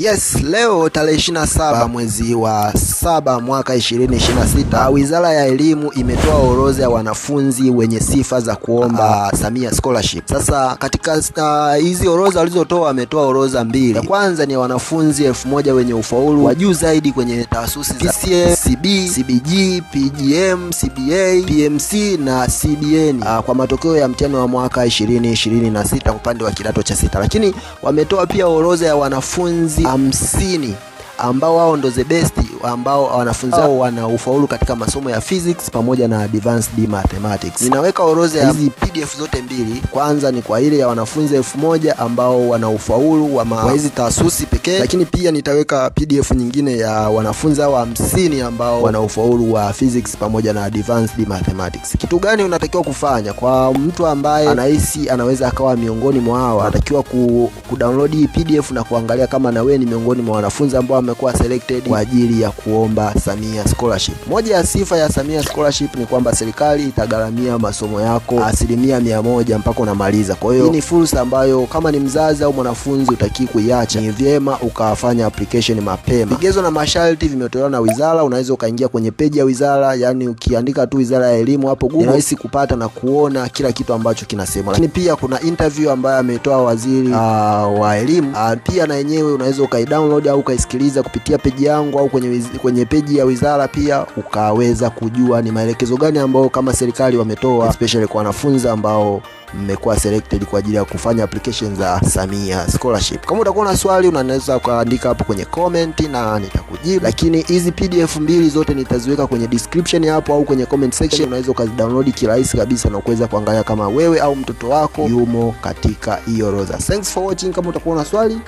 Yes, leo tarehe 27 mwezi wa 7 mwaka 2026, Wizara ya Elimu imetoa orodha ya wanafunzi wenye sifa za kuomba Samia Scholarship. Sasa katika hizi orodha walizotoa, wametoa orodha mbili. Ya kwanza ni wanafunzi 1000 wenye ufaulu wa juu zaidi kwenye taasisi za PCM, CB, CBG, PGM, CBA, PMC na CBN kwa matokeo ya mtihani wa mwaka 2026 upande wa kidato cha 6. Lakini wametoa pia orodha ya wanafunzi 50 ambao wao ndo the best, ambao wanafunzi wao wana ufaulu katika masomo ya physics pamoja na advanced mathematics. Ninaweka orodha ya hizi PDF zote mbili. Kwanza ni kwa ile ya wanafunzi 1000 ambao wana ufaulu wa hizi taasisi pekee, lakini pia nitaweka PDF nyingine ya wanafunzi hao 50 ambao wana ufaulu wa physics pamoja na advanced mathematics. Kitu gani unatakiwa kufanya kwa mtu ambaye anahisi anaweza akawa miongoni mwa hao? Anatakiwa kudownload hii PDF na kuangalia kama na wewe ni miongoni mwa wanafunzi ambao wamekuwa selected kwa ajili ya kuomba Samia Scholarship. Moja ya sifa ya Samia Scholarship ni kwamba serikali itagharamia masomo yako 100% mpaka unamaliza. Kwa hiyo hii ni fursa ambayo kama ni mzazi au mwanafunzi utaki kuiacha. Ni vyema ukafanya application mapema. Vigezo na masharti vimetolewa na wizara. Unaweza ukaingia kwenye page ya wizara, yani ukiandika tu Wizara ya Elimu hapo Google, ni rahisi kupata na kuona kila kitu ambacho kinasemwa. Lakini pia kuna interview ambayo ametoa waziri wa elimu. Pia na yenyewe unaweza ukaidownload au ukaisikiliza kupitia page yangu au kwenye page ya wizara, pia ukaweza kujua ni maelekezo gani ambao kama serikali wametoa especially kwa wanafunzi ambao mmekuwa selected kwa ajili ya kufanya application za Samia Scholarship. Kama utakuwa na swali unaweza kuandika hapo kwenye comment na nitakujibu. Lakini hizi PDF mbili zote nitaziweka kwenye description hapo au kwenye comment section. Unaweza ukazidownload kirahisi kabisa na kuweza kuangalia kama wewe au mtoto wako yumo katika hiyo orodha. Thanks for watching. Kama utakuwa na swali